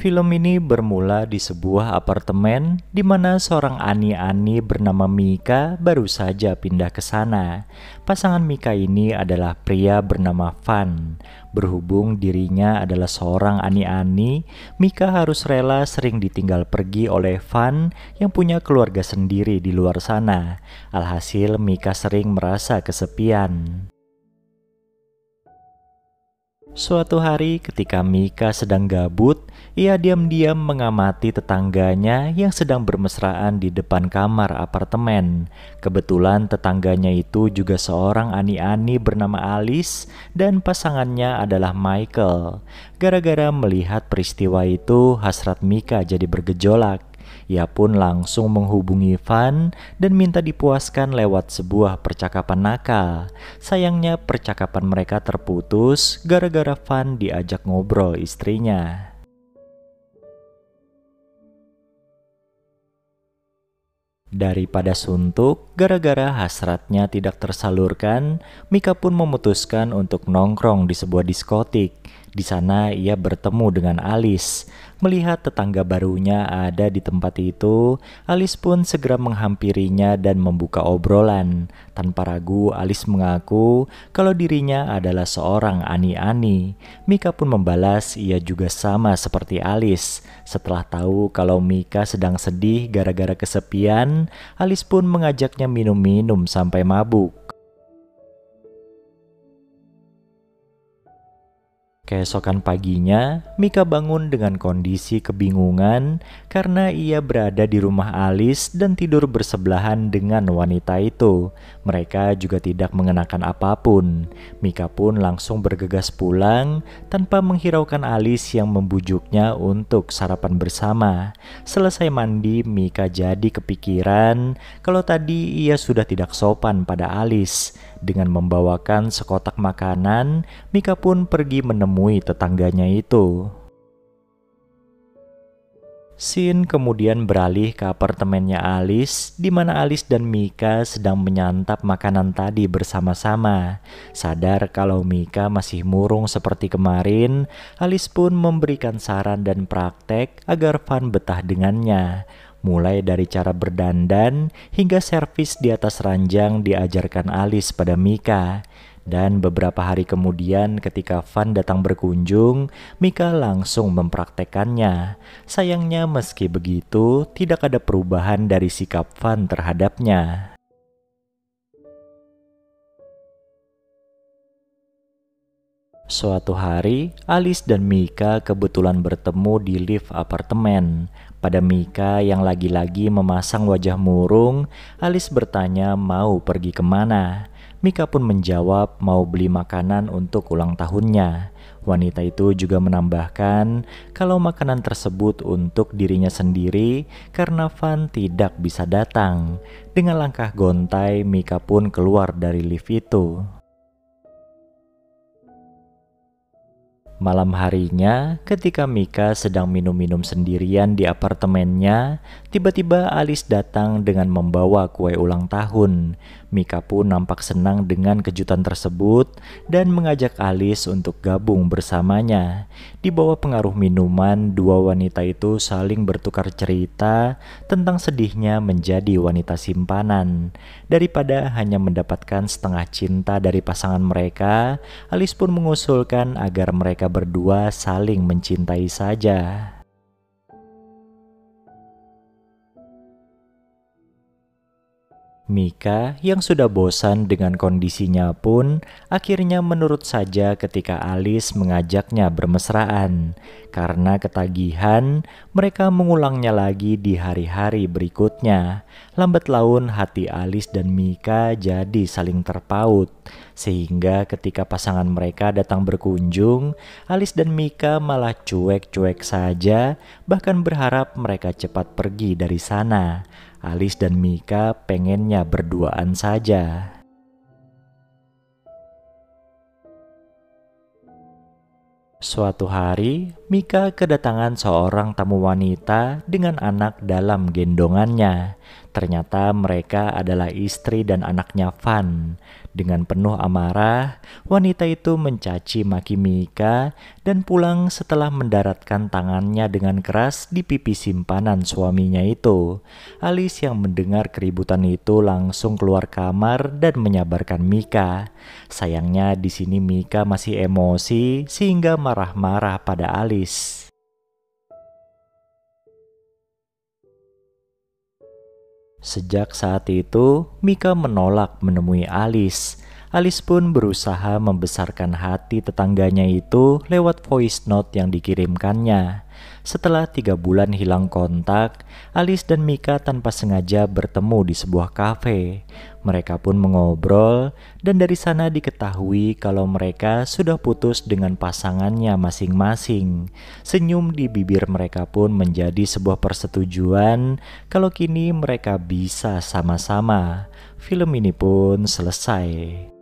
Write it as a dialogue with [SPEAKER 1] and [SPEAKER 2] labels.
[SPEAKER 1] Film ini bermula di sebuah apartemen di mana seorang ani-ani bernama Mika baru saja pindah ke sana. Pasangan Mika ini adalah pria bernama Van. Berhubung dirinya adalah seorang ani-ani, Mika harus rela sering ditinggal pergi oleh Van yang punya keluarga sendiri di luar sana. Alhasil Mika sering merasa kesepian. Suatu hari ketika Mika sedang gabut, ia diam-diam mengamati tetangganya yang sedang bermesraan di depan kamar apartemen. Kebetulan tetangganya itu juga seorang ani-ani bernama Alice dan pasangannya adalah Michael. Gara-gara melihat peristiwa itu, hasrat Mika jadi bergejolak. Ia pun langsung menghubungi Van dan minta dipuaskan lewat sebuah percakapan nakal. Sayangnya percakapan mereka terputus gara-gara Van diajak ngobrol istrinya. Daripada suntuk, gara-gara hasratnya tidak tersalurkan, Mika pun memutuskan untuk nongkrong di sebuah diskotik. Di sana ia bertemu dengan Alice. Melihat tetangga barunya ada di tempat itu, Alice pun segera menghampirinya dan membuka obrolan. Tanpa ragu, Alice mengaku kalau dirinya adalah seorang ani-ani. Mika pun membalas ia juga sama seperti Alice. Setelah tahu kalau Mika sedang sedih gara-gara kesepian, Alice pun mengajaknya minum-minum sampai mabuk. Keesokan paginya, Mika bangun dengan kondisi kebingungan karena ia berada di rumah Alice dan tidur bersebelahan dengan wanita itu. Mereka juga tidak mengenakan apapun. Mika pun langsung bergegas pulang tanpa menghiraukan Alice yang membujuknya untuk sarapan bersama. Selesai mandi, Mika jadi kepikiran kalau tadi ia sudah tidak sopan pada Alice. Dengan membawakan sekotak makanan, Mika pun pergi menemui tetangganya itu. Scene kemudian beralih ke apartemennya Alice, di mana Alice dan Mika sedang menyantap makanan tadi bersama-sama. Sadar kalau Mika masih murung seperti kemarin, Alice pun memberikan saran dan praktek agar Van betah dengannya. Mulai dari cara berdandan hingga servis di atas ranjang diajarkan Alice pada Mika. Dan beberapa hari kemudian ketika Van datang berkunjung, Mika langsung mempraktekannya. Sayangnya meski begitu, tidak ada perubahan dari sikap Van terhadapnya. Suatu hari, Alice dan Mika kebetulan bertemu di lift apartemen. Pada Mika yang lagi-lagi memasang wajah murung, Alice bertanya mau pergi kemana. Mika pun menjawab mau beli makanan untuk ulang tahunnya. Wanita itu juga menambahkan kalau makanan tersebut untuk dirinya sendiri karena Van tidak bisa datang. Dengan langkah gontai, Mika pun keluar dari lift itu. Malam harinya, ketika Mika sedang minum-minum sendirian di apartemennya, tiba-tiba Alice datang dengan membawa kue ulang tahun. Mika pun nampak senang dengan kejutan tersebut dan mengajak Alice untuk gabung bersamanya. Di bawah pengaruh minuman, dua wanita itu saling bertukar cerita tentang sedihnya menjadi wanita simpanan. Daripada hanya mendapatkan setengah cinta dari pasangan mereka, Alice pun mengusulkan agar mereka berdua saling mencintai saja. Mika yang sudah bosan dengan kondisinya pun akhirnya menurut saja ketika Alice mengajaknya bermesraan. Karena ketagihan, mereka mengulangnya lagi di hari-hari berikutnya. Lambat laun hati Alice dan Mika jadi saling terpaut. Sehingga ketika pasangan mereka datang berkunjung, Alice dan Mika malah cuek-cuek saja, bahkan berharap mereka cepat pergi dari sana. Alice dan Mika pengennya berduaan saja. Suatu hari, Mika kedatangan seorang tamu wanita dengan anak dalam gendongannya. Ternyata mereka adalah istri dan anaknya Van. Dengan penuh amarah, wanita itu mencaci maki Mika dan pulang setelah mendaratkan tangannya dengan keras di pipi simpanan suaminya itu. Alice yang mendengar keributan itu langsung keluar kamar dan menyabarkan Mika. Sayangnya di sini Mika masih emosi sehingga marah-marah pada Alice. Sejak saat itu, Mika menolak menemui Alice. Alice pun berusaha membesarkan hati tetangganya itu lewat voice note yang dikirimkannya. Setelah 3 bulan hilang kontak, Alice dan Mika tanpa sengaja bertemu di sebuah kafe. Mereka pun mengobrol dan dari sana diketahui kalau mereka sudah putus dengan pasangannya masing-masing. Senyum di bibir mereka pun menjadi sebuah persetujuan kalau kini mereka bisa sama-sama. Film ini pun selesai.